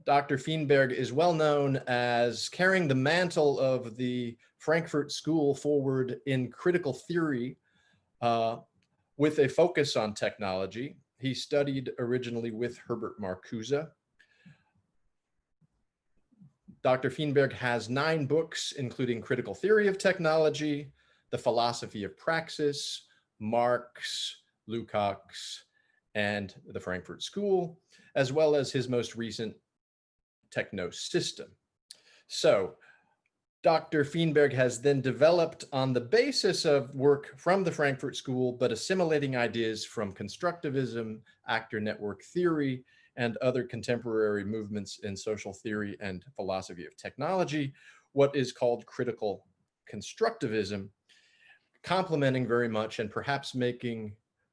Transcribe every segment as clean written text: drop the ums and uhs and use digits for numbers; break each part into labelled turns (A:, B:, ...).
A: Dr. Feenberg is well known as carrying the mantle of the Frankfurt School forward in critical theory with a focus on technology. He studied originally with Herbert Marcuse. Dr. Feenberg has 9 books, including Critical Theory of Technology, The Philosophy of Praxis, Marx, Lukács, and the Frankfurt School, as well as his most recent techno system. So Dr. Feenberg has then developed on the basis of work from the Frankfurt School, but assimilating ideas from constructivism, actor network theory, and other contemporary movements in social theory and philosophy of technology, what is called critical constructivism, complementing very much and perhaps making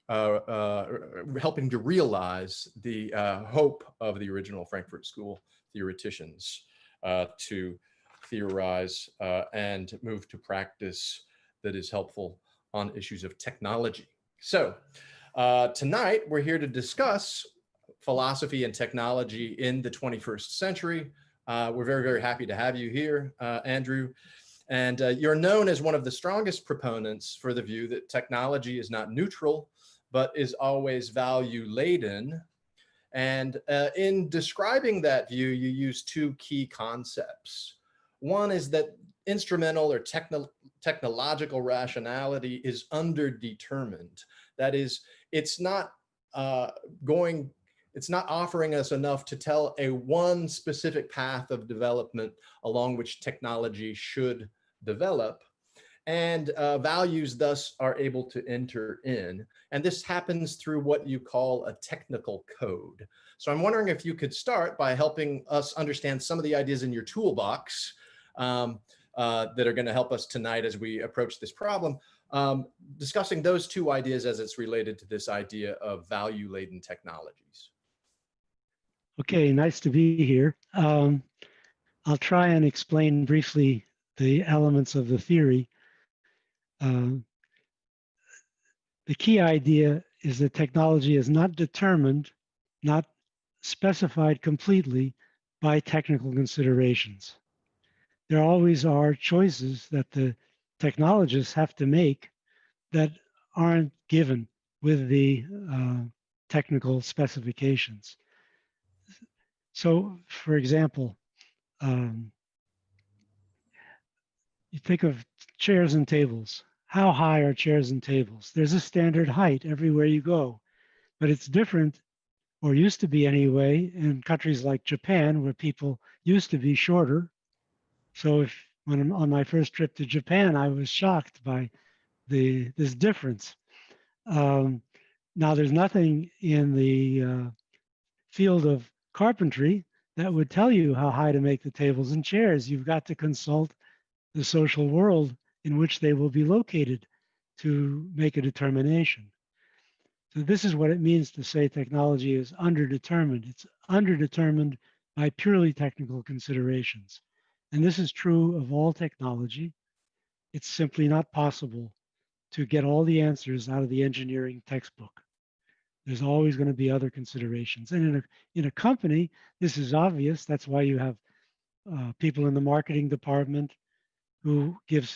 A: helping to realize the hope of the original Frankfurt School theoreticians to theorize and move to practice that is helpful on issues of technology. So tonight we're here to discuss philosophy and technology in the 21st century. We're very, very happy to have you here, Andrew. And you're known as one of the strongest proponents for the view that technology is not neutral, but is always value laden. And in describing that view, you use 2 key concepts. One is that instrumental or technological rationality is underdetermined. That is, it's not offering us enough to tell one specific path of development along which technology should develop, and values thus are able to enter in. And this happens through what you call a technical code. So I'm wondering if you could start by helping us understand some of the ideas in your toolbox that are going to help us tonight as we approach this problem, discussing those 2 ideas as it's related to this idea of value-laden technologies.
B: Okay, nice to be here. I'll try and explain briefly the elements of the theory. The key idea is that technology is not determined, not specified completely by technical considerations. There always are choices that the technologists have to make that aren't given with the technical specifications. So, for example, you think of chairs and tables. How high are chairs and tables? There's a standard height everywhere you go, but it's different, or used to be anyway, in countries like Japan, where people used to be shorter. So when I'm on my first trip to Japan, I was shocked by this difference. Now, there's nothing in the field of carpentry that would tell you how high to make the tables and chairs. You've got to consult the social world in which they will be located to make a determination. So this is what it means to say technology is underdetermined. It's underdetermined by purely technical considerations. And this is true of all technology. It's simply not possible to get all the answers out of the engineering textbook. There's always going to be other considerations. And in a company, this is obvious. That's why you have people in the marketing department who give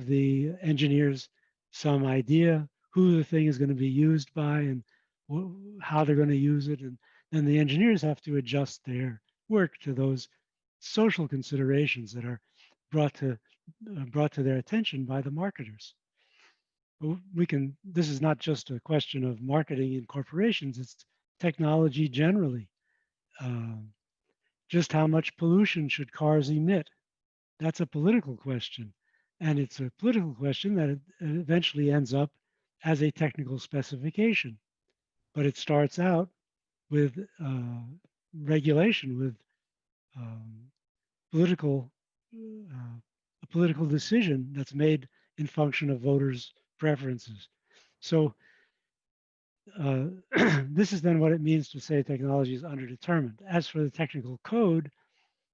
B: the engineers some idea who the thing is going to be used by and how they're going to use it. And then the engineers have to adjust their work to those social considerations that are brought to their attention by the marketers. This is not just a question of marketing in corporations, it's technology generally. Just how much pollution should cars emit? That's a political question. And it's a political question that eventually ends up as a technical specification. But it starts out with regulation, with a political decision that's made in function of voters' preferences. So this is then what it means to say technology is underdetermined. As for the technical code,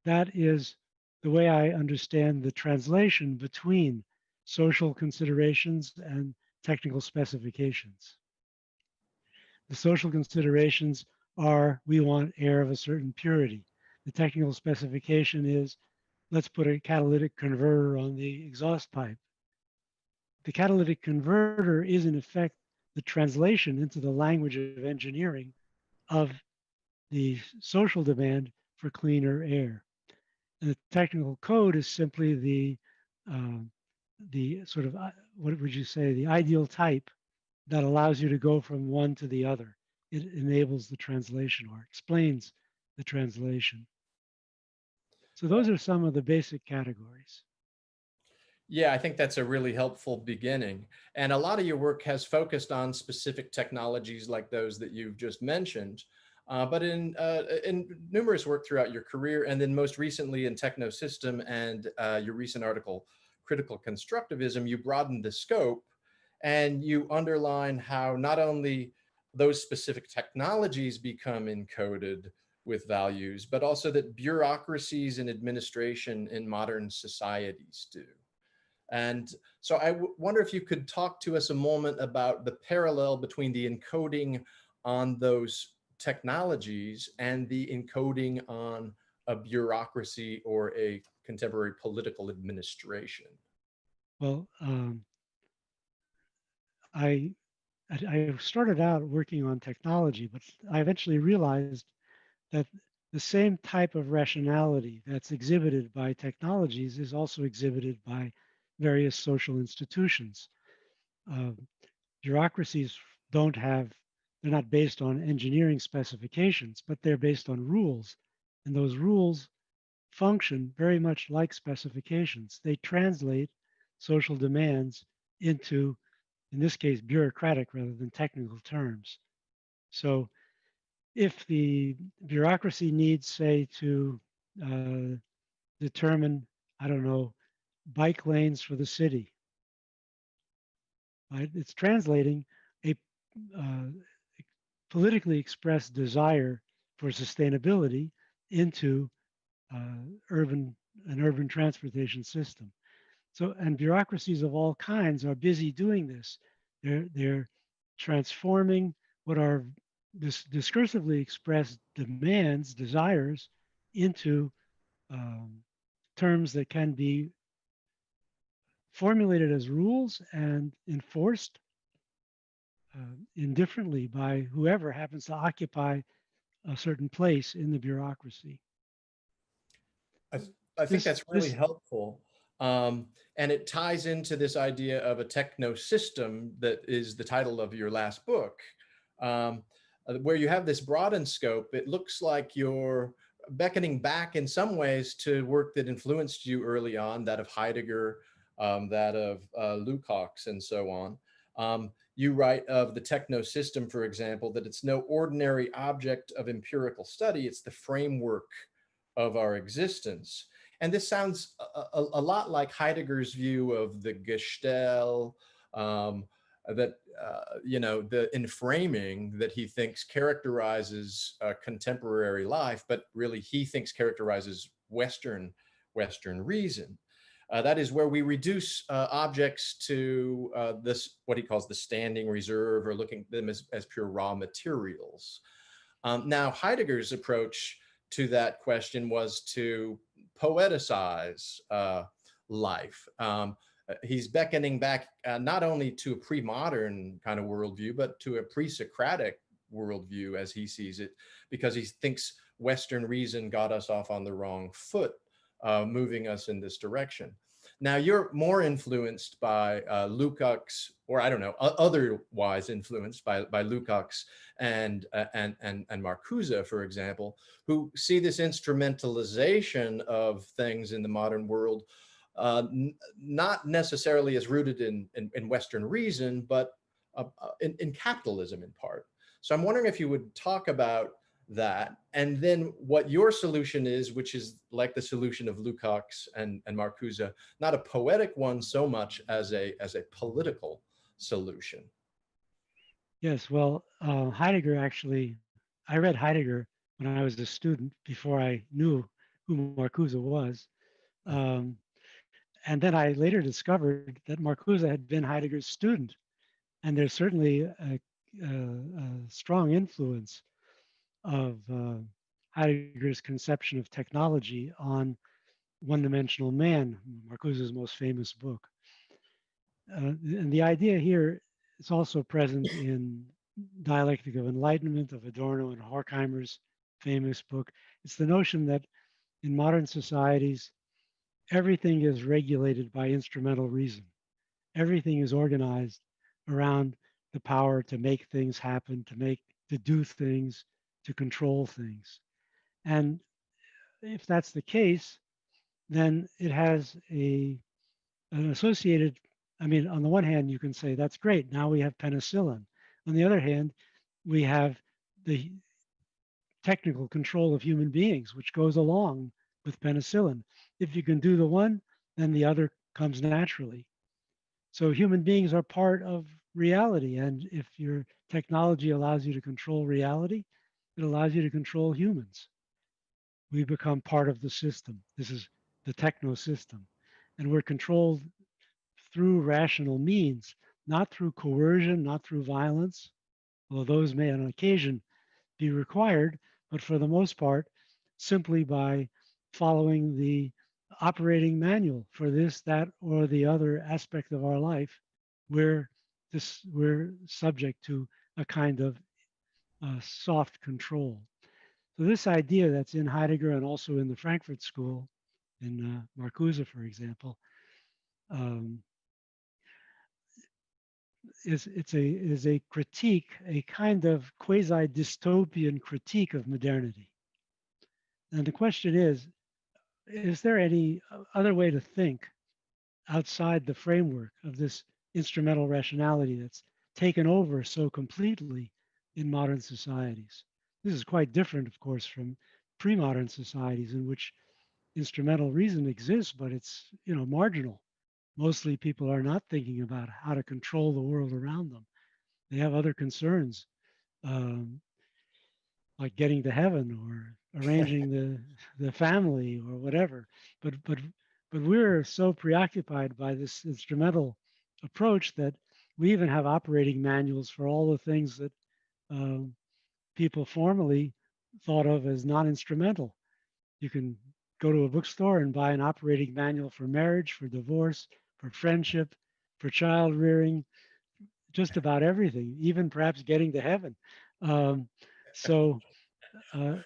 B: that is the way I understand the translation between social considerations and technical specifications. The social considerations are, we want air of a certain purity. The technical specification is, let's put a catalytic converter on the exhaust pipe. The catalytic converter is in effect the translation into the language of engineering of the social demand for cleaner air. And the technical code is simply the sort of, what would you say, the ideal type that allows you to go from one to the other. It enables the translation or explains the translation. So those are some of the basic categories.
A: Yeah, I think that's a really helpful beginning. And a lot of your work has focused on specific technologies like those that you've just mentioned. But in numerous work throughout your career, and then most recently in Technosystem and your recent article, Critical Constructivism, you broaden the scope and you underline how not only those specific technologies become encoded with values, but also that bureaucracies and administration in modern societies do. And so I wonder if you could talk to us a moment about the parallel between the encoding on those technologies and the encoding on a bureaucracy or a contemporary political administration.
B: Well, I I started out working on technology, but I eventually realized that the same type of rationality that's exhibited by technologies is also exhibited by various social institutions. Uh, Bureaucracies don't have, they're not based on engineering specifications, but they're based on rules. And those rules function very much like specifications. They translate social demands into, in this case, bureaucratic rather than technical terms. So if the bureaucracy needs, say, to uh, determine, I don't know, bike lanes for the city, right? It's translating a uh, politically expressed desire for sustainability into uh, urban an urban transportation system. So, and bureaucracies of all kinds are busy doing this. They're transforming what are discursively expressed demands, desires, into um, terms that can be formulated as rules and enforced indifferently by whoever happens to occupy a certain place in the bureaucracy.
A: I, I think
B: This,
A: that's really
B: this,
A: helpful. And it ties into this idea of a techno system that is the title of your last book, where you have this broadened scope. It looks like you're beckoning back in some ways to work that influenced you early on, that of Heidegger, that of Lukács, and so on. You write of the techno system, for example, that it's no ordinary object of empirical study, it's the framework of our existence. And this sounds a lot like Heidegger's view of the Gestell, that, you know, the inframing that he thinks characterizes contemporary life, but really he thinks characterizes Western reason. That is where we reduce objects to this, what he calls the standing reserve, or looking at them as pure raw materials. Now, Heidegger's approach to that question was to poeticize life. He's beckoning back not only to a pre-modern kind of worldview, but to a pre-Socratic worldview as he sees it, because he thinks Western reason got us off on the wrong foot, moving us in this direction. Now you're more influenced by Lukács, or I don't know, otherwise influenced by Lukács and Marcuse, for example, who see this instrumentalization of things in the modern world not necessarily as rooted in Western reason, but in capitalism in part. So I'm wondering if you would talk about that, and then what your solution is, which is like the solution of Lukács and Marcuse, not a poetic one so much as a political solution.
B: yes, well, Heidegger actually, I read Heidegger when I was a student before I knew who Marcuse was. Um, and then I later discovered that Marcuse had been Heidegger's student. And there's certainly a strong influence of Heidegger's conception of technology on one-dimensional man, Marcuse's most famous book. And the idea here is also present in Dialectic of Enlightenment of Adorno and Horkheimer's famous book. It's the notion that in modern societies, everything is regulated by instrumental reason. Everything is organized around the power to make things happen, to do things, to control things. And if that's the case, then it has an associated, I mean, on the one hand, you can say that's great. Now we have penicillin. On the other hand, we have the technical control of human beings, which goes along with penicillin. If you can do the one, then the other comes naturally. So human beings are part of reality. And if your technology allows you to control reality, it allows you to control humans. We become part of the system. This is the techno system. And we're controlled through rational means, not through coercion, not through violence, although those may on occasion be required, but for the most part, simply by following the operating manual for this, that, or the other aspect of our life, we're subject to a kind of soft control. So this idea that's in Heidegger and also in the Frankfurt School, in Marcuse, for example, um, is a critique, a kind of quasi-dystopian critique of modernity. And the question is there any other way to think outside the framework of this instrumental rationality that's taken over so completely in modern societies? This is quite different, of course, from pre-modern societies in which instrumental reason exists, but it's marginal. Mostly people are not thinking about how to control the world around them. They have other concerns, um, like getting to heaven or arranging the family or whatever. But we're so preoccupied by this instrumental approach that we even have operating manuals for all the things that um, people formerly thought of as non-instrumental. You can go to a bookstore and buy an operating manual for marriage, for divorce, for friendship, for child rearing, just about everything, even perhaps getting to heaven. Um, so, uh,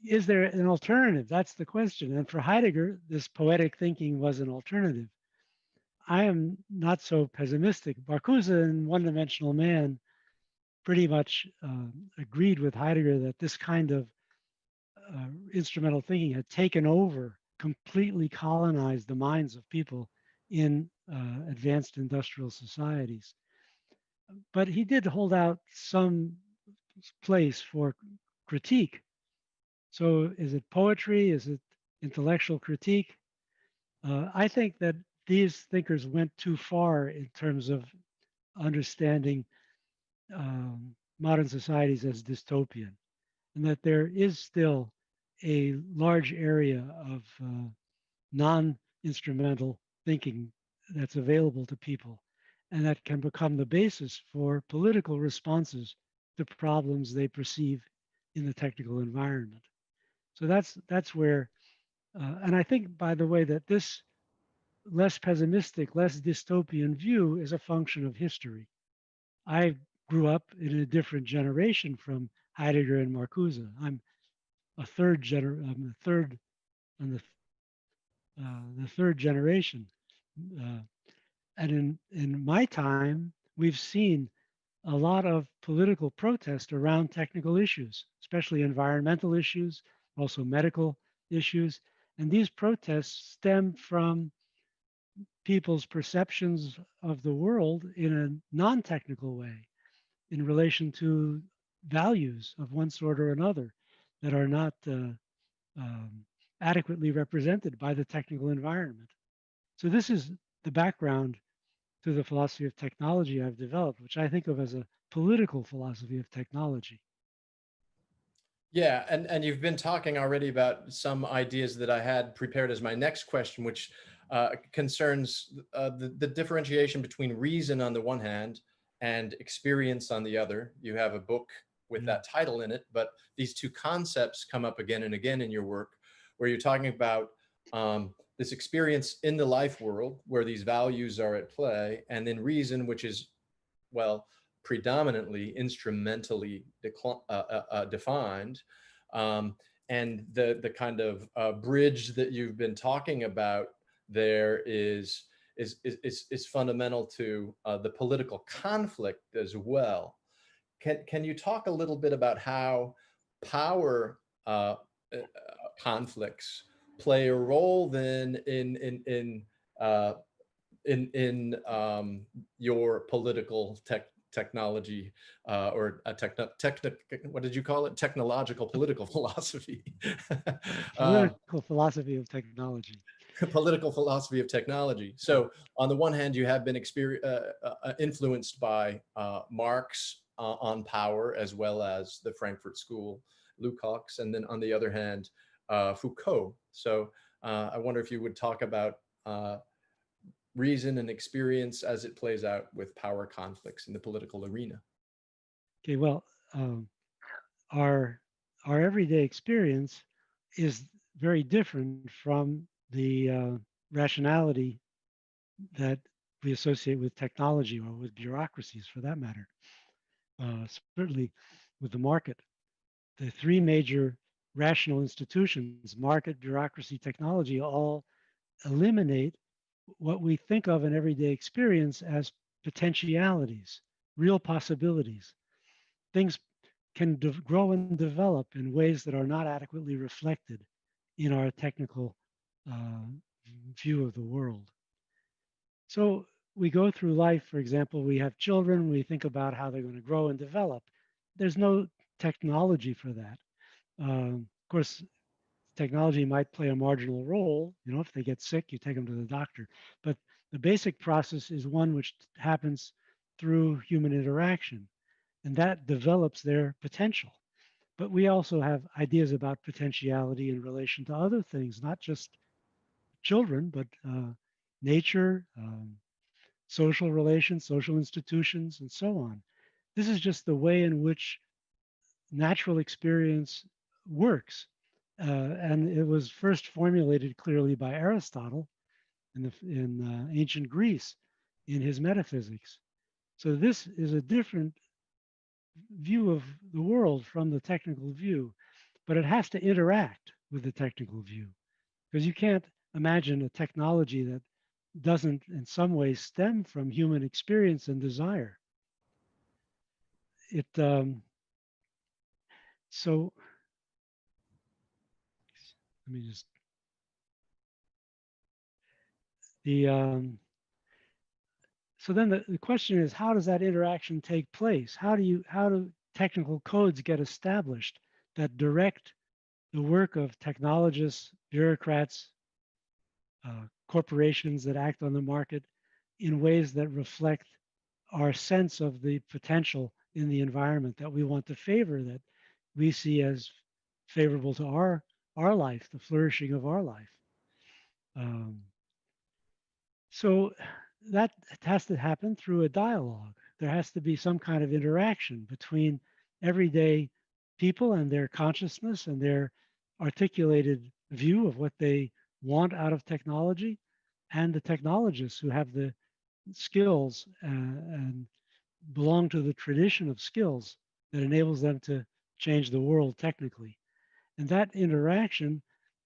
B: is there an alternative? That's the question. And for Heidegger, this poetic thinking was an alternative. I am not so pessimistic. Marcuse in One Dimensional Man pretty much agreed with Heidegger that this kind of instrumental thinking had taken over, completely colonized the minds of people in advanced industrial societies. But he did hold out some place for critique. So is it poetry? Is it intellectual critique? I think that these thinkers went too far in terms of understanding modern societies as dystopian, and that there is still a large area of non-instrumental thinking that's available to people, and that can become the basis for political responses to problems they perceive in the technical environment. So that's where, and I think, by the way, that this less pessimistic, less dystopian view is a function of history. I grew up in a different generation from Heidegger and Marcuse. I'm the third, on the third generation, uh, and in my time, we've seen a lot of political protest around technical issues, especially environmental issues, also medical issues, and these protests stem from people's perceptions of the world in a non-technical way in relation to values of one sort or another that are not um, adequately represented by the technical environment. So this is the background to the philosophy of technology I've developed, which I think of as a political philosophy of technology.
A: Yeah, and you've been talking already about some ideas that I had prepared as my next question, which concerns the differentiation between reason on the one hand and experience on the other. You have a book with
B: Yeah.
A: that title in it, but these two concepts come up again and again in your work, where you're talking about this experience in the life world where these values are at play, and then reason, which is, well, predominantly instrumentally defined. Um, and the kind of bridge that you've been talking about there is fundamental to the political conflict as well. Can you talk a little bit about how power uh, conflicts play a role then uh, in your political technology or a what did you call it? Technological political philosophy. um,
B: Political philosophy of technology.
A: Political philosophy of technology. So on the one hand, you have been influenced by Marx on power, as well as the Frankfurt School, Lukács, and then on the other hand, Foucault. So I wonder if you would talk about reason and experience as it plays out with power conflicts in the political arena.
B: Okay, well, um, our our everyday experience is very different from the rationality that we associate with technology or with bureaucracies, for that matter. Certainly, with the market, the three major rational institutions, market, bureaucracy, technology, all eliminate what we think of in everyday experience as potentialities, real possibilities. Things can grow and develop in ways that are not adequately reflected in our technical uh, view of the world. So we go through life, for example, we have children, we think about how they're going to grow and develop. There's no technology for that. Of course, technology might play a marginal role. You know, if they get sick, you take them to the doctor. But the basic process is one which happens through human interaction, and that develops their potential. But we also have ideas about potentiality in relation to other things, not just children, but nature, social relations, social institutions, and so on. This is just the way in which natural experience works. And it was first formulated clearly by Aristotle in ancient Greece in his metaphysics. So this is a different view of the world from the technical view, but it has to interact with the technical view because you can't imagine a technology that doesn't in some ways stem from human experience and desire. It so let me just the so then the question is, how does that interaction take place? How do technical codes get established that direct the work of technologists, bureaucrats, corporations that act on the market in ways that reflect our sense of the potential in the environment that we want to favor, that we see as favorable to our life, the flourishing of our life. Um, so that has to happen through a dialogue. There has to be some kind of interaction between everyday people and their consciousness and their articulated view of what they want out of technology, and the technologists who have the skills and belong to the tradition of skills that enables them to change the world technically. And that interaction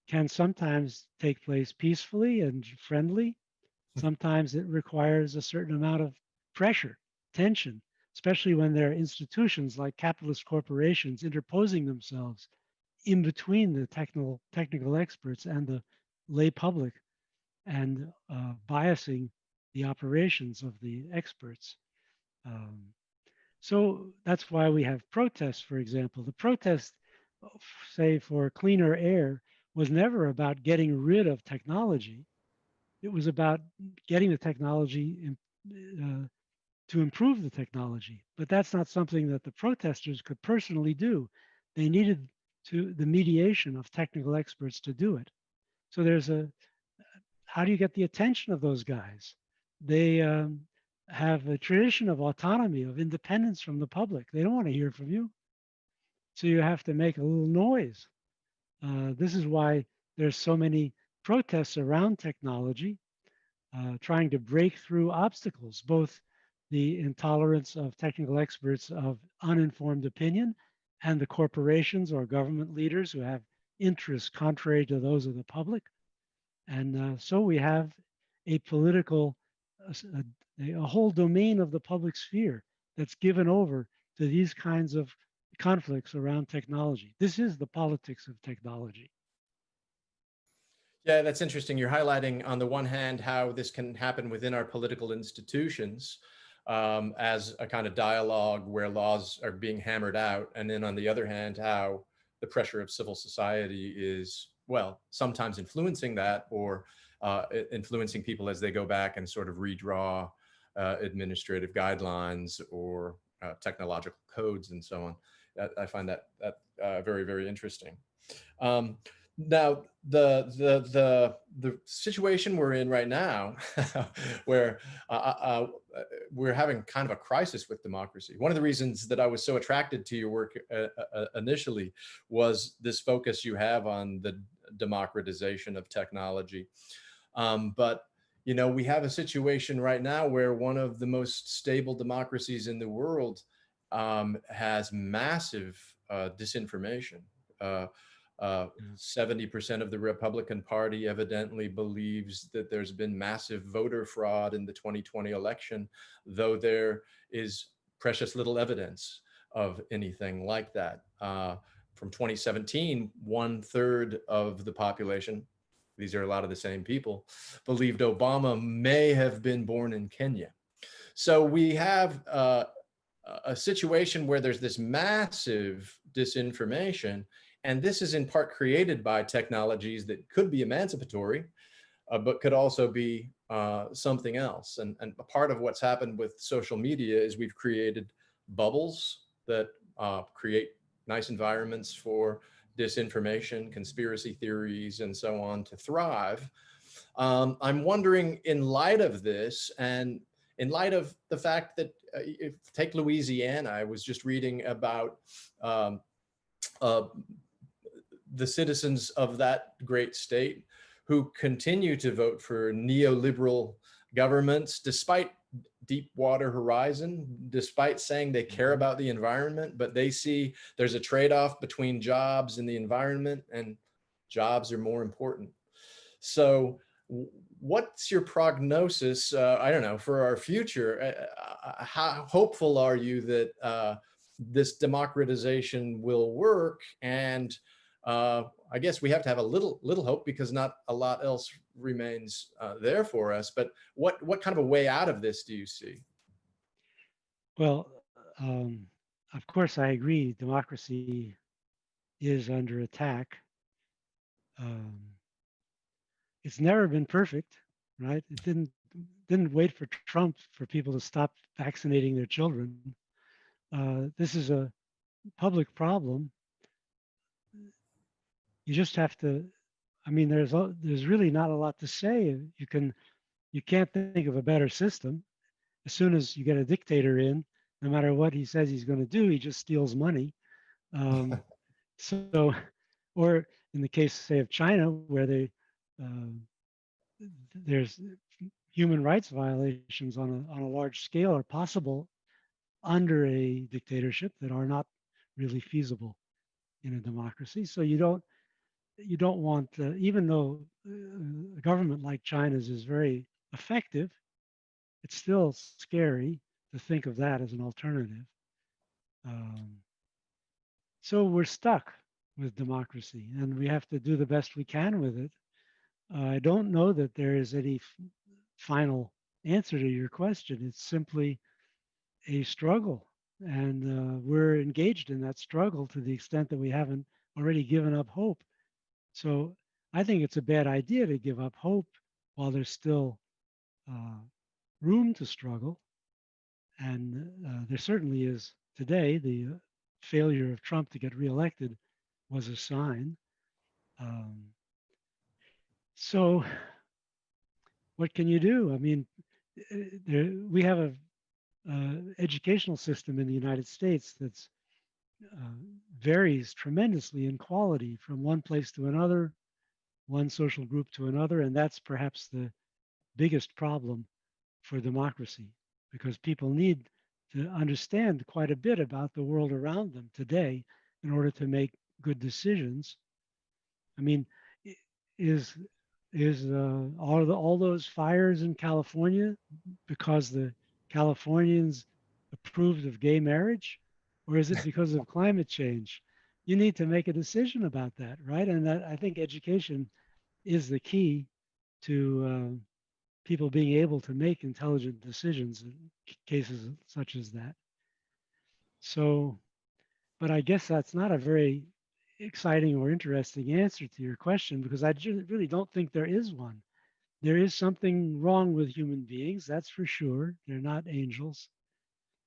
B: can sometimes take place peacefully and friendly. Sometimes it requires a certain amount of pressure, tension, especially when there are institutions like capitalist corporations interposing themselves in between the technical experts and the lay public and biasing the operations of the experts. Um, so that's why we have protests, for example. The protest, say, for cleaner air was never about getting rid of technology. It was about getting the technology to improve the technology. But that's not something that the protesters could personally do. They needed the mediation of technical experts to do it. So there's a how do you get the attention of those guys? They have a tradition of autonomy, of independence from the public. They don't want to hear from you. So you have to make a little noise. This is why there's so many protests around technology, trying to break through obstacles, both the intolerance of technical experts of uninformed opinion and the corporations or government leaders who have interests contrary to those of the public. And so we have a political, a whole domain of the public sphere that's given over to these kinds of conflicts around technology. This is the politics of technology.
A: Yeah, that's interesting. You're highlighting, on the one hand, how this can happen within our political institutions as a kind of dialogue where laws are being hammered out. And then on the other hand, how the pressure of civil society is, well, sometimes influencing that, or influencing people as they go back and sort of redraw administrative guidelines or technological codes and so on. I find that very, very interesting. Um, Now, the situation we're in right now, where we're having kind of a crisis with democracy. One of the reasons that I was so attracted to your work initially was this focus you have on the democratization of technology. But you know, we have a situation right now where one of the most stable democracies in the world has massive disinformation. Uh, uh,
B: Yeah.
A: 70% of the Republican Party evidently believes that there's been massive voter fraud in the 2020 election, though there is precious little evidence of anything like that. From 2017, 1/3 of the population, these are a lot of the same people, believed Obama may have been born in Kenya. So we have a situation where there's this massive disinformation, and this is in part created by technologies that could be emancipatory, but could also be something else. And a part of what's happened with social media is we've created bubbles that create nice environments for disinformation, conspiracy theories, and so on to thrive. I'm wondering, in light of this, and in light of the fact that, if take Louisiana, I was just reading about um, uh, the citizens of that great state who continue to vote for neoliberal governments despite Deepwater Horizon, despite saying they care about the environment, but they see there's a trade-off between jobs and the environment, and jobs are more important. So what's your prognosis, I don't know, for our future? How hopeful are you that this democratization will work? And I guess we have to have a little hope, because not a lot else remains there for us. But what kind of a way out of this do you see?
B: Well, um, of course, I agree. Democracy is under attack. Um, it's never been perfect, right? It didn't wait for Trump for people to stop vaccinating their children. This is a public problem. You just have to. I mean, there's really not a lot to say. You can't think of a better system. As soon as you get a dictator in, no matter what he says he's going to do, he just steals money. Um, so, or in the case, say, of China, where uh, there's human rights violations on a large scale are possible under a dictatorship that are not really feasible in a democracy. So you don't want, even though a government like China's is very effective, it's still scary to think of that as an alternative. Um, so we're stuck with democracy, and we have to do the best we can with it. I don't know that there is any final answer to your question. It's simply a struggle, and we're engaged in that struggle to the extent that we haven't already given up hope. So I think it's a bad idea to give up hope while there's still uh, room to struggle. And there certainly is today. The failure of Trump to get reelected was a sign. Um, so what can you do? I mean, we have a educational system in the United States that's varies tremendously in quality from one place to another, one social group to another, and that's perhaps the biggest problem for democracy, because people need to understand quite a bit about the world around them today in order to make good decisions. I mean, is all those fires in California because the Californians approved of gay marriage, or is it because of climate change? You need to make a decision about that, right? And that, I think education is the key to people being able to make intelligent decisions in cases such as that. So, but I guess that's not a very exciting or interesting answer to your question, because I really don't think there is one. There is something wrong with human beings, that's for sure. They're not angels.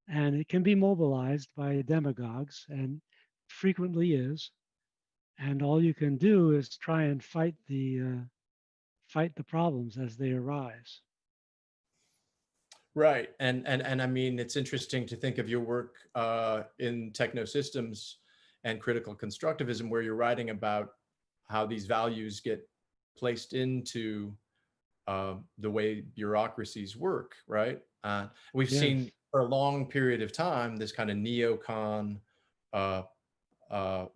B: And it can be mobilized by demagogues, and frequently is. And all you can do is try and fight the problems as they arise.
A: Right. And I mean, it's interesting to think of your work in techno systems and critical constructivism, where you're writing about how these values get placed into the way bureaucracies work, right? We've seen
B: Yes.
A: for a long period of time this kind of neocon uh, uh,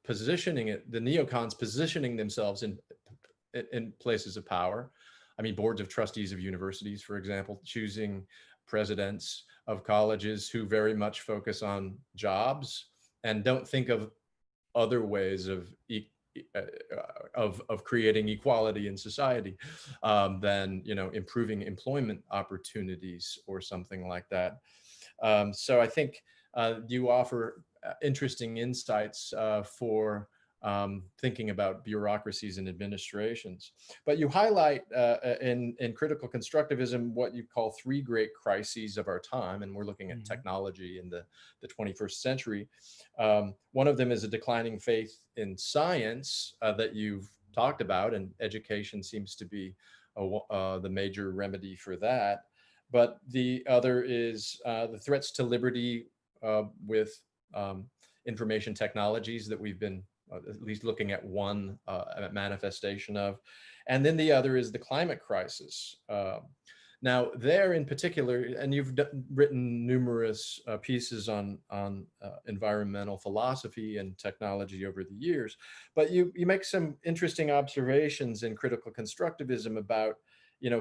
A: positioning it, the neocons positioning themselves in places of power. I mean, boards of trustees of universities, for example, choosing presidents of colleges who very much focus on jobs and don't think of other ways uh, of creating equality in society than improving employment opportunities or something like that. So I think you offer interesting insights for thinking about bureaucracies and administrations. But you highlight in critical constructivism what you call three great crises of our time, and we're looking at
B: Mhm.
A: technology in the 21st century. One of them is a declining faith in science that you've talked about, and education seems to be the major remedy for that. But the other is the threats to liberty with information technologies that we've been at least looking at one manifestation of. And then the other is the climate crisis. Now, there in particular, and you've written numerous pieces on environmental philosophy and technology over the years, but you make some interesting observations in critical constructivism about,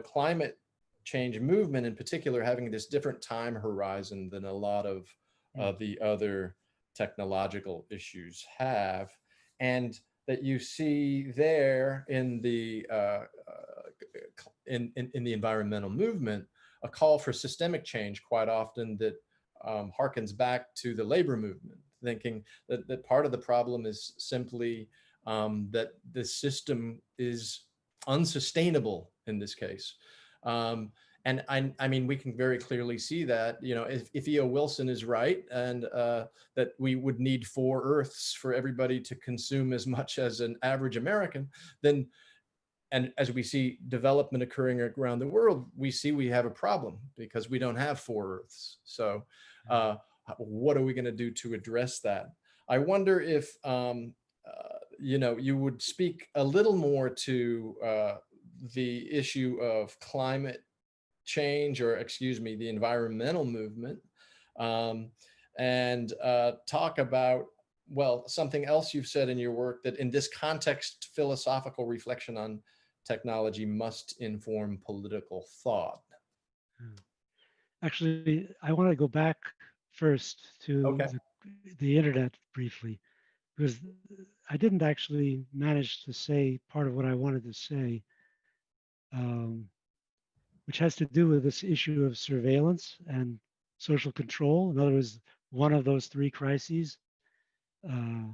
A: climate change movement in particular having this different time horizon than a lot of
B: Mm.
A: the other technological issues have, and that you see there in the in the environmental movement a call for systemic change quite often that harkens back to the labor movement, thinking that part of the problem is simply that the system is unsustainable in this case. Um, and I mean, we can very clearly see that, if E.O. Wilson is right, and that we would need 4 Earths for everybody to consume as much as an average American, then, and as we see development occurring around the world, we have a problem because we don't have 4 Earths. So uh, what are we going to do to address that? I wonder if, you would speak a little more to the issue of climate change, or excuse me, the environmental movement, um, and talk about, well, something else you've said in your work, that in this context, philosophical reflection on technology must inform political thought.
B: Mm. Actually, I want to go back first to
A: Okay.
B: the internet briefly, because I didn't actually manage to say part of what I wanted to say, um, which has to do with this issue of surveillance and social control. In other words, one of those three crises. Uh,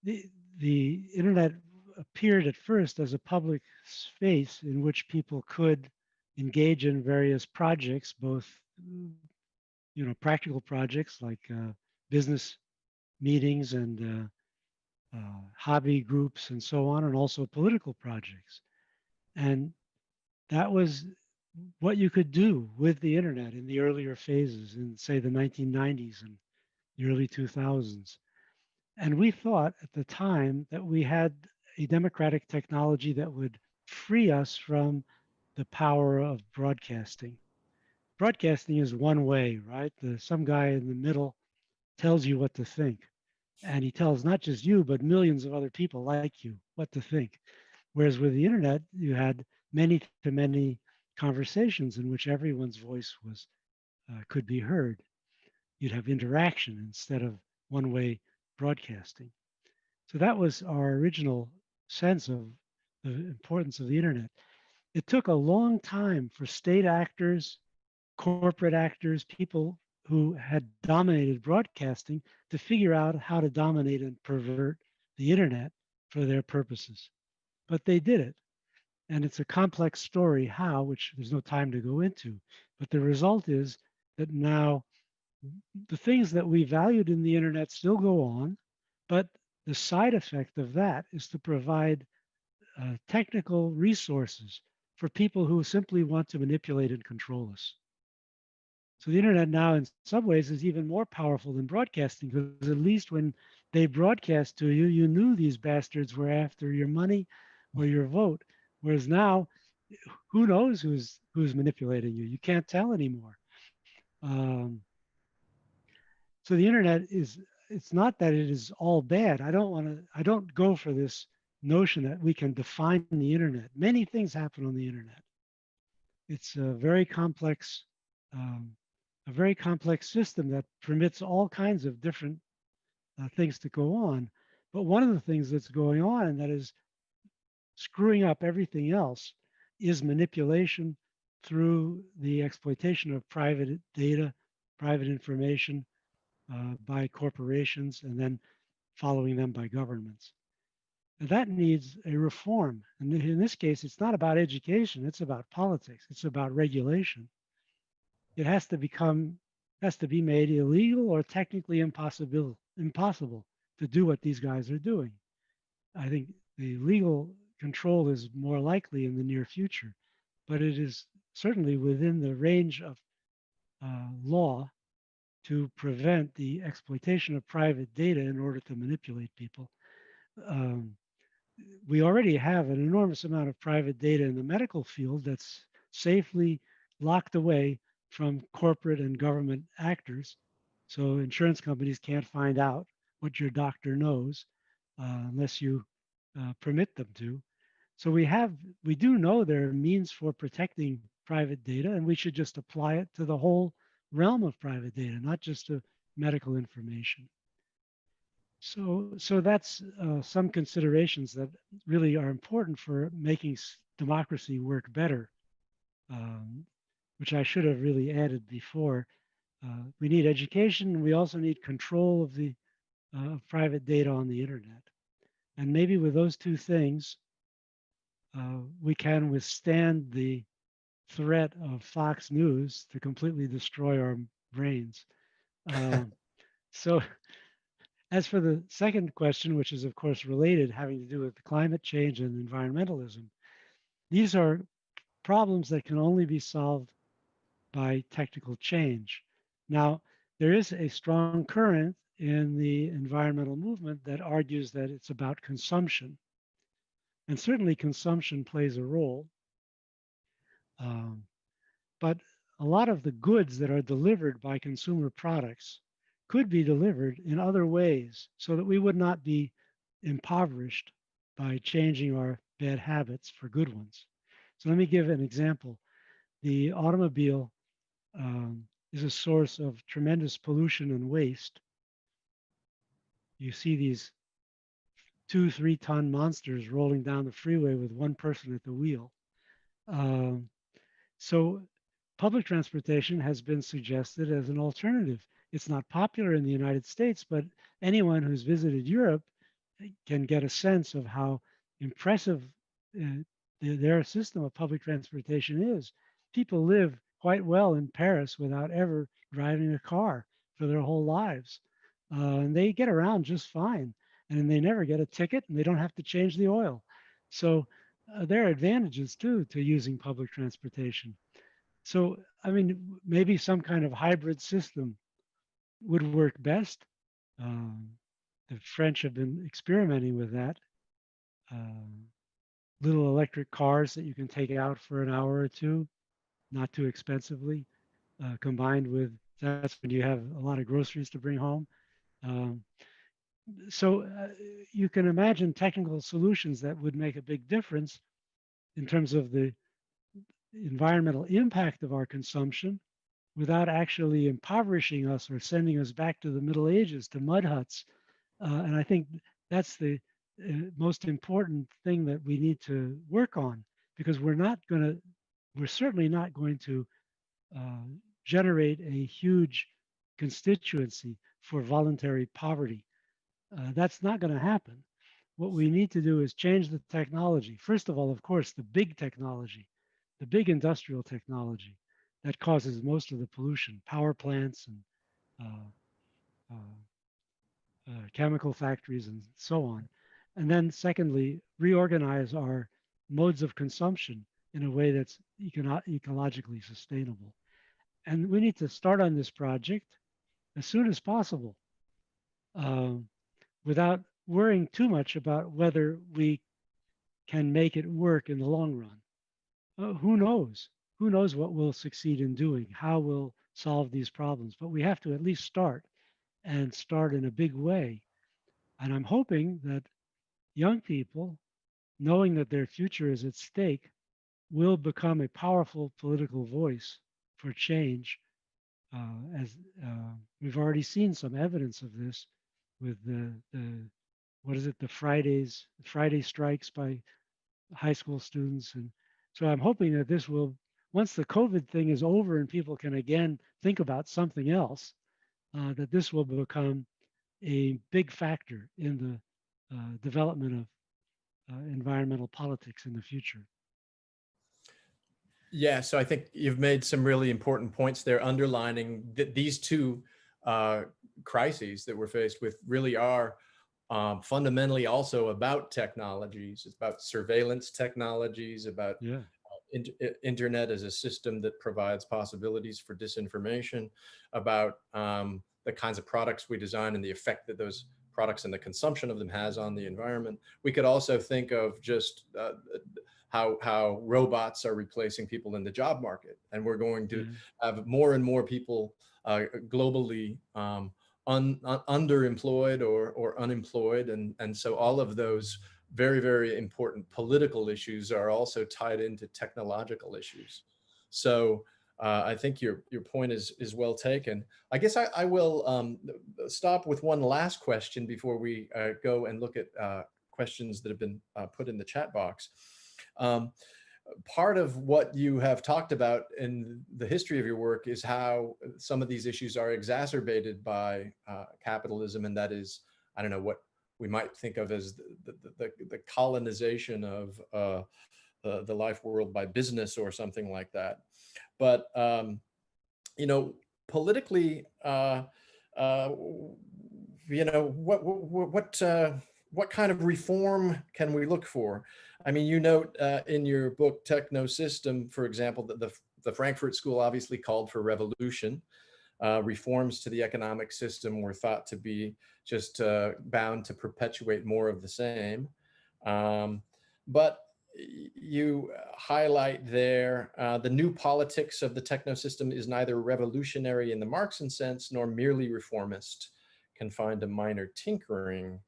B: the, the internet appeared at first as a public space in which people could engage in various projects, both practical projects like business meetings and hobby groups and so on, and also political projects. And that was what you could do with the internet in the earlier phases in, say, the 1990s and the early 2000s. And we thought at the time that we had a democratic technology that would free us from the power of broadcasting. Broadcasting is one way, right? Some guy in the middle tells you what to think. And he tells not just you, but millions of other people like you what to think. Whereas with the internet, you had many to many conversations in which everyone's voice was could be heard. You'd have interaction instead of one-way broadcasting. So that was our original sense of the importance of the internet. It took a long time for state actors, corporate actors, people who had dominated broadcasting to figure out how to dominate and pervert the internet for their purposes. But they did it. And it's a complex story how, which there's no time to go into. But the result is that now the things that we valued in the internet still go on, but the side effect of that is to provide technical resources for people who simply want to manipulate and control us. So the internet now, in some ways, is even more powerful than broadcasting because at least when they broadcast to you, you knew these bastards were after your money or your vote. Whereas now, who knows who's manipulating you? You can't tell anymore. Um, so the internet is, it's not that it is all bad. I don't go for this notion that we can define the internet. Many things happen on the internet. It's um, a very complex system that permits all kinds of different things to go on. But one of the things that's going on and that is screwing up everything else is manipulation through the exploitation of private data, private information by corporations, and then following them by governments. And that needs a reform. And in this case, it's not about education, it's about politics, it's about regulation. It has to be made illegal or technically impossible to do what these guys are doing. I think the legal control is more likely in the near future, but it is certainly within the range of law to prevent the exploitation of private data in order to manipulate people. Um, we already have an enormous amount of private data in the medical field that's safely locked away from corporate and government actors. So insurance companies can't find out what your doctor knows unless you permit them to. So we do know there are means for protecting private data, and we should just apply it to the whole realm of private data, not just to medical information. So that's some considerations that really are important for making democracy work better, um, which I should have really added before. We need education, and we also need control of the private data on the internet. And maybe with those two things, we can withstand the threat of Fox News to completely destroy our brains. Um, so as for the second question, which is of course related, having to do with climate change and environmentalism, these are problems that can only be solved by technical change. Now, there is a strong current in the environmental movement that argues that it's about consumption. And certainly consumption plays a role. Um, but a lot of the goods that are delivered by consumer products could be delivered in other ways so that we would not be impoverished by changing our bad habits for good ones. So let me give an example. The automobile is a source of tremendous pollution and waste. You see these 2, 3 ton monsters rolling down the freeway with one person at the wheel. Um, so public transportation has been suggested as an alternative. It's not popular in the United States, but anyone who's visited Europe can get a sense of how impressive their system of public transportation is. People live quite well in Paris without ever driving a car for their whole lives. And they get around just fine. And they never get a ticket and they don't have to change the oil. So there are advantages too to using public transportation. So, I mean, maybe some kind of hybrid system would work best. Um, the French have been experimenting with that. Um, Little electric cars that you can take out for an hour or two, not too expensively, combined with that's when you have a lot of groceries to bring home. Um, so you can imagine technical solutions that would make a big difference in terms of the environmental impact of our consumption without actually impoverishing us or sending us back to the Middle Ages to mud huts. And I think that's the most important thing that we need to work on because we're certainly not going to uh, generate a huge constituency for voluntary poverty. That's not going to happen. What we need to do is change the technology. First of all, of course, the big technology, the big industrial technology that causes most of the pollution, power plants and uh, chemical factories and so on. And then secondly, reorganize our modes of consumption in a way that's ecologically sustainable. And we need to start on this project as soon as possible um, without worrying too much about whether we can make it work in the long run. Who knows? Who knows what we'll succeed in doing, how we'll solve these problems. But we have to at least start and start in a big way. And I'm hoping that young people, knowing that their future is at stake, will become a powerful political voice for change. As we've already seen some evidence of this with the what is it, the Friday strikes by high school students. And so I'm hoping that this will, once the COVID thing is over and people can again think about something else, that this will become a big factor in the development of environmental politics in the future.
A: Yeah, so I think you've made some really important points there, underlining that these two uh, crises that we're faced with really are fundamentally also about technologies. It's about surveillance technologies, about
B: Yeah.
A: internet as a system that provides possibilities for disinformation, about the kinds of products we design and the effect that those products and the consumption of them has on the environment. We could also think of just how robots are replacing people in the job market, and we're going to
B: Yeah.
A: have more and more people globally underemployed or unemployed, and so all of those very, very important political issues are also tied into technological issues. So I think your point is well taken. I guess I will stop with one last question before we go and look at questions that have been put in the chat box. Um, Part of what you have talked about in the history of your work is how some of these issues are exacerbated by capitalism, and that is, I don't know, what we might think of as the colonization of the life world by business or something like that. But you know, politically, uh, you know, what kind of reform can we look for? I mean, you note in your book Techno System, for example, that the Frankfurt School obviously called for revolution. Reforms to the economic system were thought to be just bound to perpetuate more of the same. Um, but you highlight there the new politics of the techno system is neither revolutionary in the Marxian sense nor merely reformist, confined to minor tinkering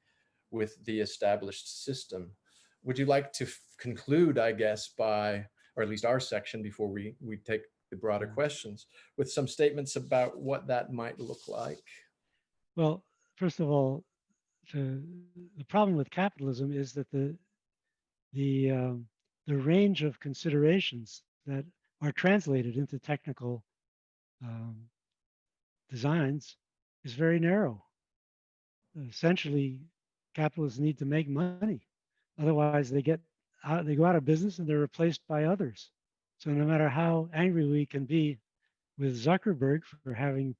A: with the established system. Would you like to conclude, I guess, by, or at least our section before we take the broader questions, with some statements about what that might look like?
B: Well, first of all, the, the problem with capitalism is that the the range of considerations that are translated into technical um, designs is very narrow. Essentially, capitalists need to make money, otherwise they go out of business and they're replaced by others. So no matter how angry we can be with Zuckerberg for having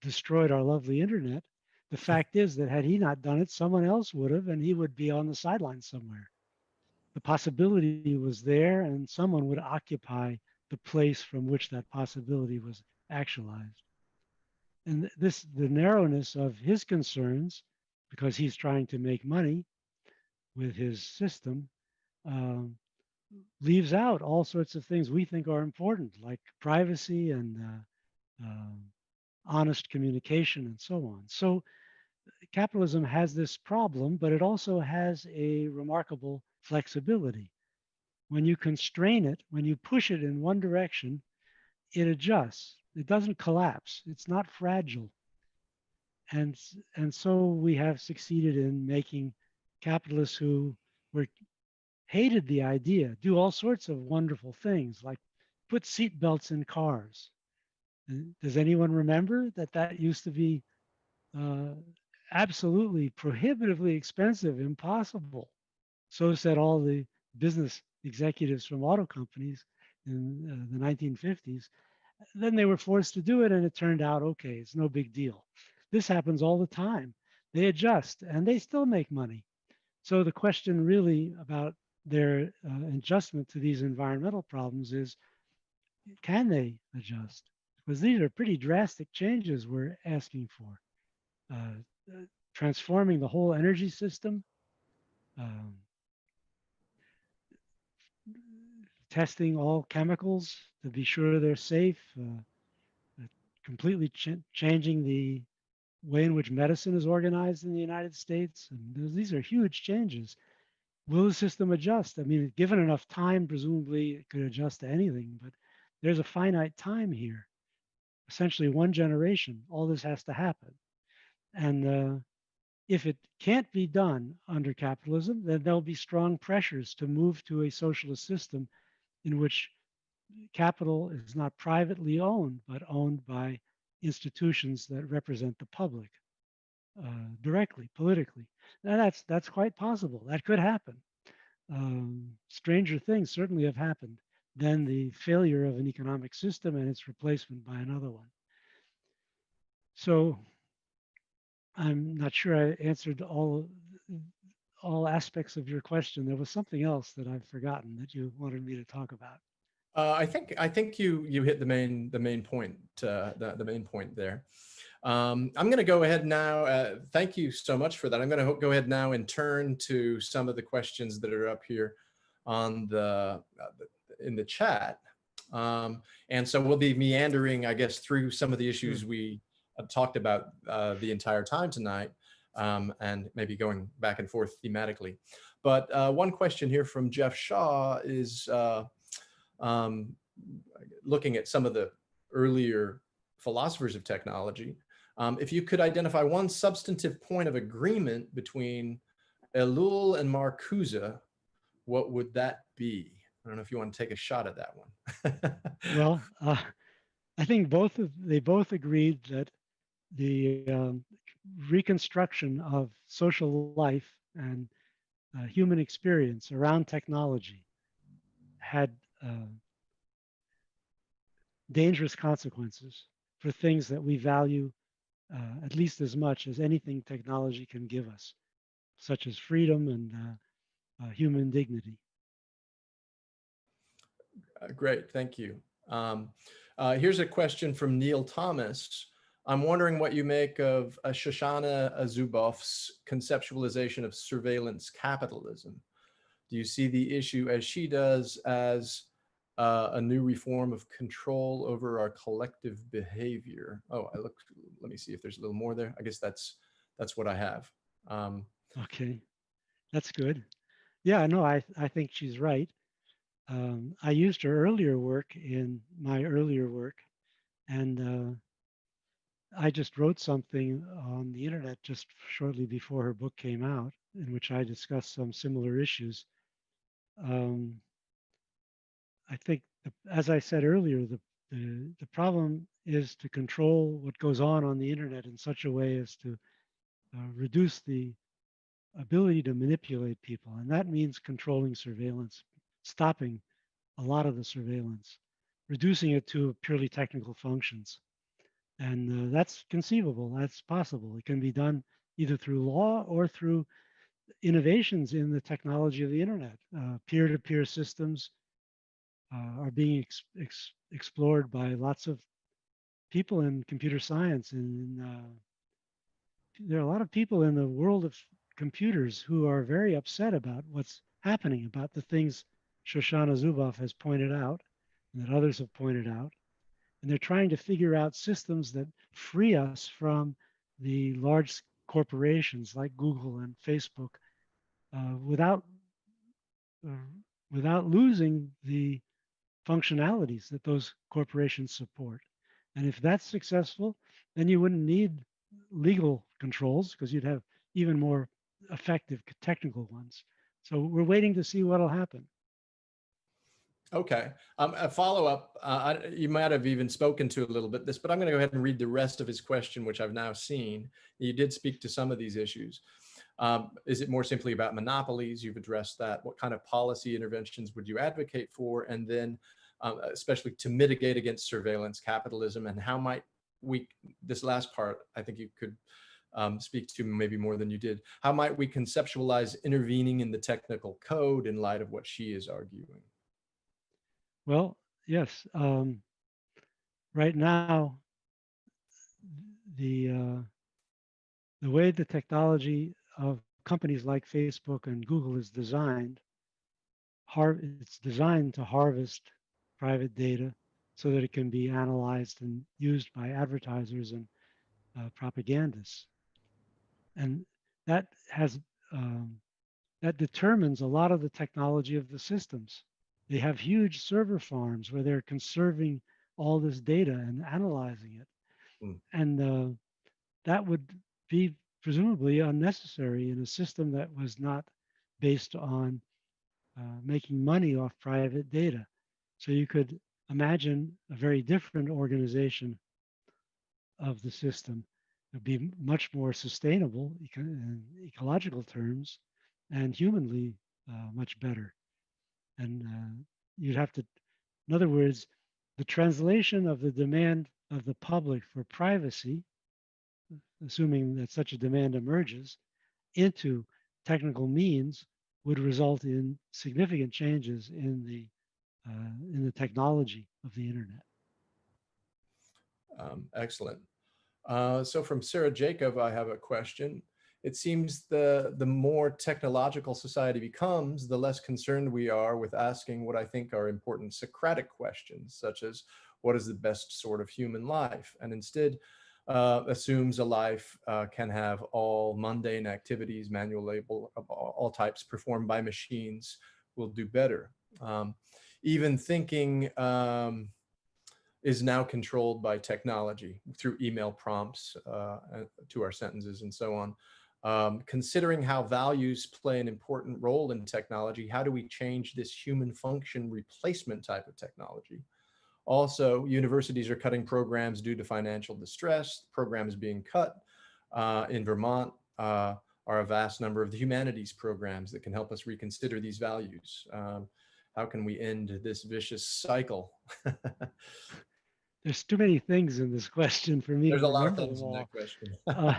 B: destroyed our lovely internet, the fact is that had he not done it, someone else would have, and he would be on the sidelines somewhere. The possibility was there, and someone would occupy the place from which that possibility was actualized. And the narrowness of his concerns, because he's trying to make money with his system, um, leaves out all sorts of things we think are important, like privacy and honest communication and so on. So capitalism has this problem, but it also has a remarkable flexibility. When you constrain it, when you push it in one direction, it adjusts. It doesn't collapse. It's not fragile. And, and so we have succeeded in making capitalists who were hated the idea do all sorts of wonderful things, like put seat belts in cars. Does anyone remember that that used to be uh, absolutely prohibitively expensive, impossible? So said all the business executives from auto companies in the 1950s. Then they were forced to do it, and it turned out okay, it's no big deal. This happens all the time. They adjust and they still make money. So the question really about their adjustment to these environmental problems is, can they adjust? Because these are pretty drastic changes we're asking for. Uh, Transforming the whole energy system, um, testing all chemicals to be sure they're safe, completely changing the way in which medicine is organized in the United States. And these are huge changes. Will the system adjust? I mean, given enough time, presumably it could adjust to anything, but there's a finite time here. Essentially, one generation, all this has to happen. And if it can't be done under capitalism, then there'll be strong pressures to move to a socialist system in which capital is not privately owned, but owned by institutions that represent the public directly, politically. Now that's quite possible. That could happen. Stranger things certainly have happened than the failure of an economic system and its replacement by another one. So I'm not sure I answered all aspects of your question. There was something else that I've forgotten that you wanted me to talk about.
A: I think you hit the main point, the main point there. I'm going to go ahead now. Thank you so much for that. I'm going to go ahead now and turn to some of the questions that are up here on in the chat. And so we'll be meandering, I guess, through some of the issues we talked about the entire time tonight, and maybe going back and forth thematically. But one question here from Jeff Shaw is looking at some of the earlier philosophers of technology. If you could identify one substantive point of agreement between Ellul and Marcuse, what would that be? I don't know if you want to take a shot at that one.
B: Well, I think they both agreed that the reconstruction of social life and human experience around technology had dangerous consequences for things that we value at least as much as anything technology can give us, such as freedom and human dignity.
A: Great, thank you. Here's a question from Neil Thomas. I'm wondering what you make of Shoshana Zuboff's conceptualization of surveillance capitalism. Do you see the issue as she does as a new reform of control over our collective behavior? Oh, let me see if there's a little more there. I guess that's what I have.
B: Okay, that's good. Yeah, no, I think she's right. I used her earlier work in my earlier work, and I just wrote something on the internet just shortly before her book came out, in which I discussed some similar issues. I think, as I said earlier, the problem is to control what goes on the internet in such a way as to reduce the ability to manipulate people. And that means controlling surveillance, stopping a lot of the surveillance, reducing it to purely technical functions. And that's conceivable, that's possible. It can be done either through law or through innovations in the technology of the internet. Peer-to-peer systems are being explored by lots of people in computer science and there are a lot of people in the world of computers who are very upset about what's happening, about the things Shoshana Zuboff has pointed out and that others have pointed out. And they're trying to figure out systems that free us from the large corporations like Google and Facebook uh, without uh, without losing the functionalities that those corporations support. And if that's successful, then you wouldn't need legal controls because you'd have even more effective technical ones. So we're waiting to see what'll happen.
A: Okay. A follow-up, you might have even spoken to a little bit this, but I'm going to go ahead and read the rest of his question, which I've now seen. You did speak to some of these issues. Is it more simply about monopolies? You've addressed that. What kind of policy interventions would you advocate for? And then especially to mitigate against surveillance capitalism, and how might we, this last part, I think you could speak to maybe more than you did. How might we conceptualize intervening in the technical code in light of what she is arguing?
B: Well, yes. Right now, the uh, the way the technology of companies like Facebook and Google is designed, it's designed to harvest private data so that it can be analyzed and used by advertisers and propagandists. And that has um, that determines a lot of the technology of the systems. They have huge server farms where they're conserving all this data and analyzing it,
A: Mm.
B: and that would be presumably unnecessary in a system that was not based on making money off private data. So you could imagine a very different organization of the system. It would be much more sustainable in ecological terms and humanly much better. And you'd have to, in other words, the translation of the demand of the public for privacy, assuming that such a demand emerges, into technical means would result in significant changes in the technology of the internet.
A: Excellent. So from Sarah Jacob, I have a question. It seems the more technological society becomes, the less concerned we are with asking what I think are important Socratic questions, such as what is the best sort of human life? And instead assumes a life can have all mundane activities, manual labor of all types performed by machines will do better. Even thinking is now controlled by technology through email prompts to our sentences and so on. Considering how values play an important role in technology, how do we change this human function replacement type of technology? Also, universities are cutting programs due to financial distress. Programs being cut in Vermont are a vast number of the humanities programs that can help us reconsider these values. How can we end this vicious cycle?
B: There's too many things in this question for me to
A: There's a lot of
B: remember
A: things
B: them
A: in that
B: all.
A: question.
B: Uh,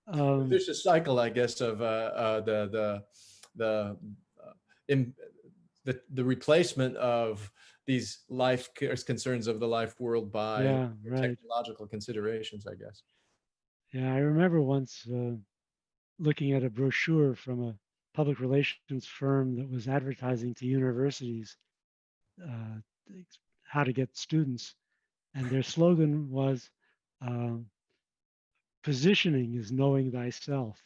A: The
B: um,
A: vicious cycle, I guess, of the in, the replacement of these life concerns of the life world by
B: yeah, right.
A: technological considerations, I guess.
B: Yeah, I remember once looking at a brochure from a public relations firm that was advertising to universities uh, how to get students, and their slogan was um, "Positioning is knowing thyself."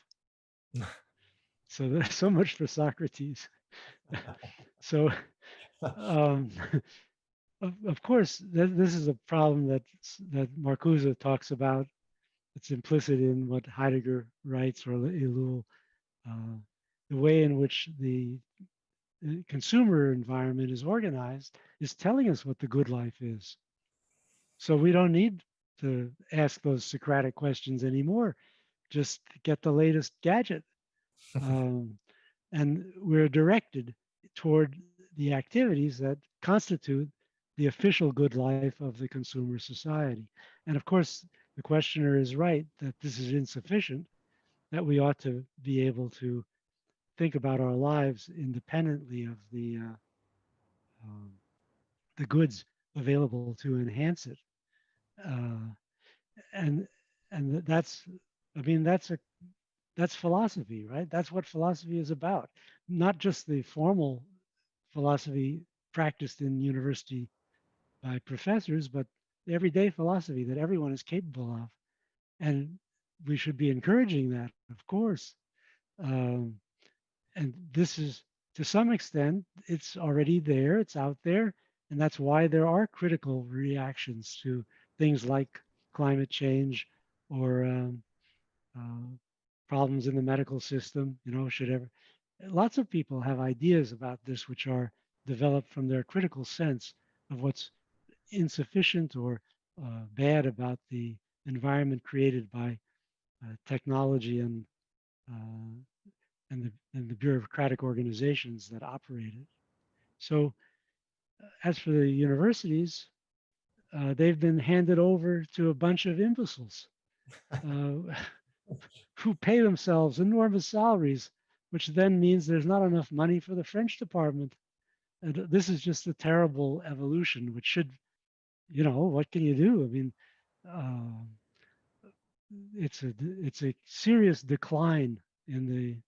B: So there's so much for Socrates. So um, of course, this is a problem that Marcuse talks about. It's implicit in what Heidegger writes, or Ellul, uh, the way in which the consumer environment is organized is telling us what the good life is. So we don't need to ask those Socratic questions anymore. Just get the latest gadget. Um, and we're directed toward the activities that constitute the official good life of the consumer society. And of course, the questioner is right that this is insufficient, that we ought to be able to think about our lives independently of um, the goods available to enhance it. uh, and that's, I mean, that's philosophy, right? That's what philosophy is about. Not just the formal philosophy practiced in university by professors, but everyday philosophy that everyone is capable of. And we should be encouraging that, of course. Um, and this is, to some extent, it's already there, it's out there. And that's why there are critical reactions to things like climate change or uh, problems in the medical system. You know, should ever, lots of people have ideas about this, which are developed from their critical sense of what's insufficient or bad about the environment created by technology uh, and the bureaucratic organizations that operate it. So, as for the universities, they've been handed over to a bunch of imbeciles uh, who pay themselves enormous salaries, which then means there's not enough money for the French department. And this is just a terrible evolution, which should, you know, what can you do? I mean, uh, it's a serious decline um,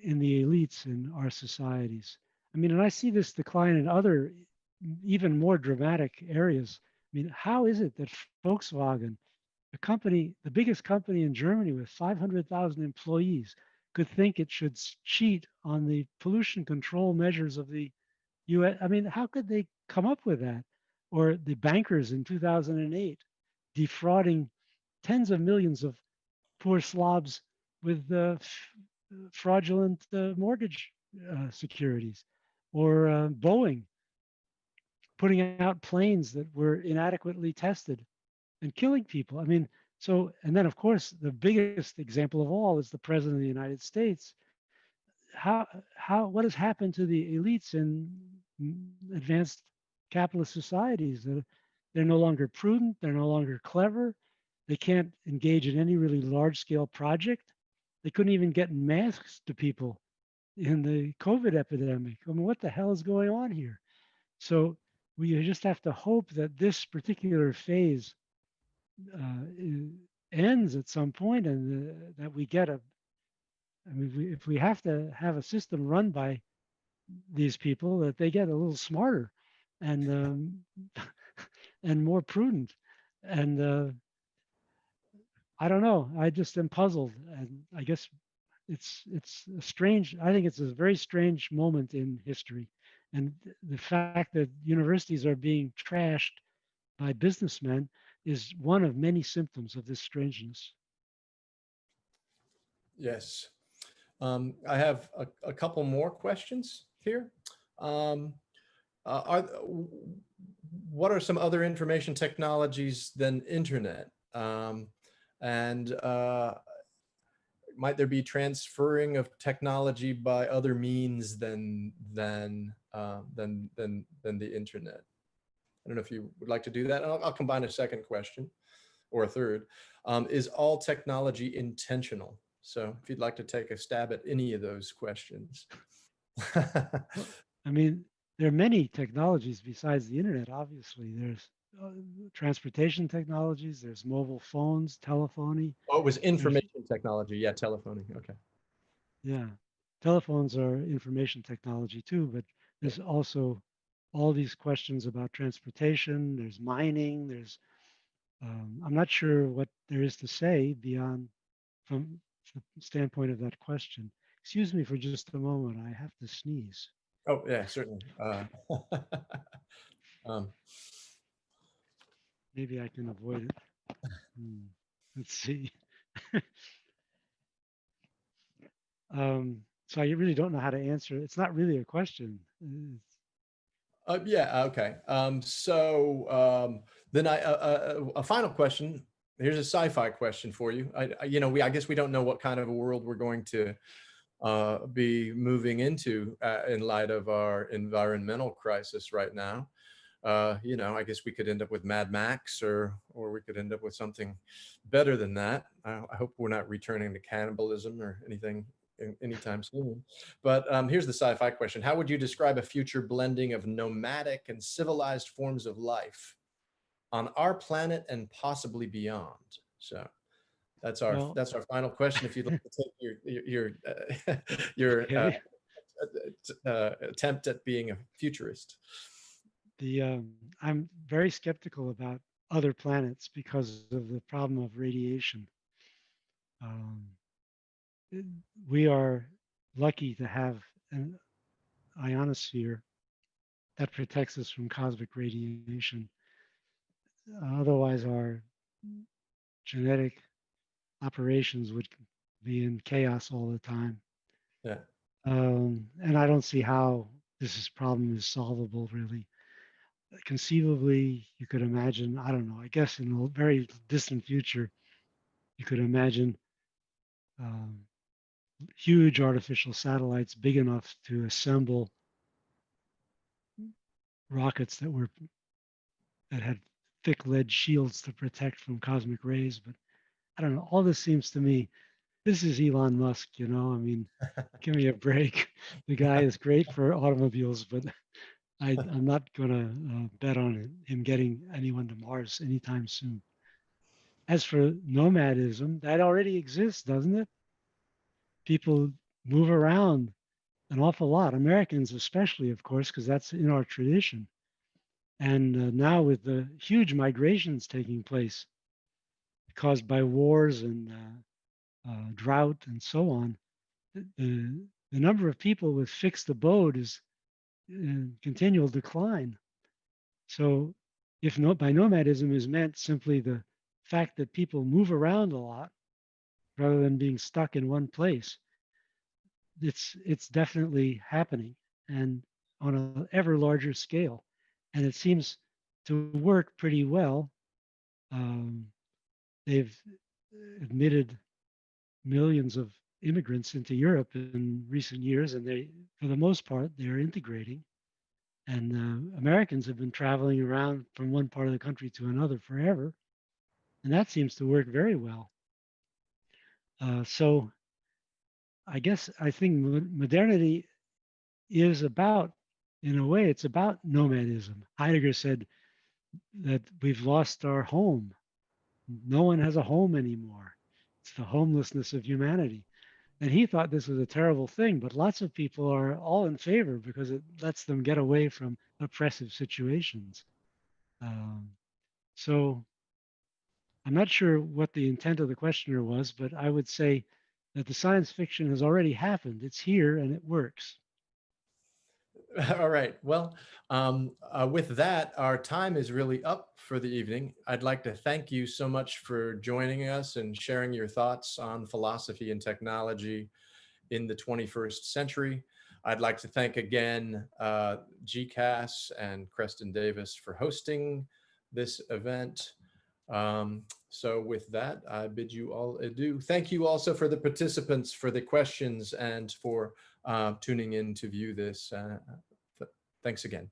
B: in the elites in our societies. I mean, and I see this decline in other even more dramatic areas. I mean, how is it that Volkswagen, a company, the biggest company in Germany with 500,000 employees, could think it should cheat on the pollution control measures of the US? I mean, how could they come up with that? Or the bankers in 2008 defrauding tens of millions of poor slobs with fraudulent mortgage securities, or Boeing putting out planes that were inadequately tested and killing people. I mean, so, and then of course, the biggest example of all is the president of the United States. What has happened to the elites in advanced capitalist societies? They're no longer prudent. They're no longer clever. They can't engage in any really large scale project. They couldn't even get masks to people in the COVID epidemic. I mean, what the hell is going on here? So we just have to hope that this particular phase ends at some point, and that we get a. I mean, if we have to have a system run by these people, that they get a little smarter and and more prudent. And I don't know. I just am puzzled, and I guess it's a strange. I think it's a very strange moment in history, and the fact that universities are being trashed by businessmen is one of many symptoms of this strangeness.
A: Yes. I have a couple more questions here. Um, what are some other information technologies than internet? And might there be transferring of technology by other means than the internet? I don't know if you would like to do that. And I'll combine a second question or a third. Is all technology intentional? So if you'd like to take a stab at any of those questions.
B: Well, I mean, there are many technologies besides the internet. Obviously, there's uh, transportation technologies. There's mobile phones, telephony.
A: Oh, it was
B: There's,
A: information technology. Yeah, telephony. Okay.
B: yeah, telephones are information technology too. But
A: Yeah.
B: there's also all these questions about transportation. There's mining. There's I'm not sure what there is to say beyond from the standpoint of that question. Excuse me for just a moment. I have to sneeze.
A: Oh, yeah, certainly. Um,
B: Maybe I can avoid it. Hmm. Let's see. So I really don't know how to answer it. It's not really a question.
A: yeah, okay. Then a final question. Here's a sci-fi question for you. I guess we don't know what kind of a world we're going to be moving into in light of our environmental crisis right now. I guess we could end up with Mad Max, or we could end up with something better than that. I hope we're not returning to cannibalism or anything anytime soon. But here's the sci-fi question. How would you describe a future blending of nomadic and civilized forms of life on our planet and possibly beyond? So
B: Well,
A: that's our final question. If you'd like to take your
B: okay.
A: attempt at being a futurist.
B: The I'm very skeptical about other planets because of the problem of radiation. Um, we are lucky to have an ionosphere that protects us from cosmic radiation. Otherwise, our genetic operations would be in chaos all the time.
A: Yeah.
B: And I don't see how problem is solvable, really. Conceivably, you could imagine, I don't know, I guess in a very distant future, you could imagine um, huge artificial satellites big enough to assemble rockets that had thick lead shields to protect from cosmic rays. But I don't know. All this seems to me, this is Elon Musk, you know. I mean, give me a break. The guy is great for automobiles, but I'm not going to bet on him getting anyone to Mars anytime soon. As for nomadism, that already exists, doesn't it? People move around an awful lot. Americans, especially, of course, because that's in our tradition. And now with the huge migrations taking place caused by wars and drought and so on, the number of people with fixed abode is in continual decline. So, if no, by nomadism is meant simply the fact that people move around a lot rather than being stuck in one place, it's definitely happening and on an ever larger scale, and it seems to work pretty well. Um, they've admitted millions of immigrants into Europe in recent years, and for the most part, they're integrating. And Americans have been traveling around from one part of the country to another forever, and that seems to work very well. So I think modernity is about, in a way, it's about nomadism. Heidegger said that we've lost our home. No one has a home anymore. It's the homelessness of humanity. And he thought this was a terrible thing, but lots of people are all in favor because it lets them get away from oppressive situations. Um, so I'm not sure what the intent of the questioner was, but I would say that the science fiction has already happened. It's here and it works.
A: All right. Well, with that, our time is really up for the evening. I'd like to thank you so much for joining us and sharing your thoughts on philosophy and technology in the 21st century. I'd like to thank again GCAS and Creston Davis for hosting this event. So with that, I bid you all adieu. Thank you also for the participants for the questions and for tuning in to view this. Thanks again.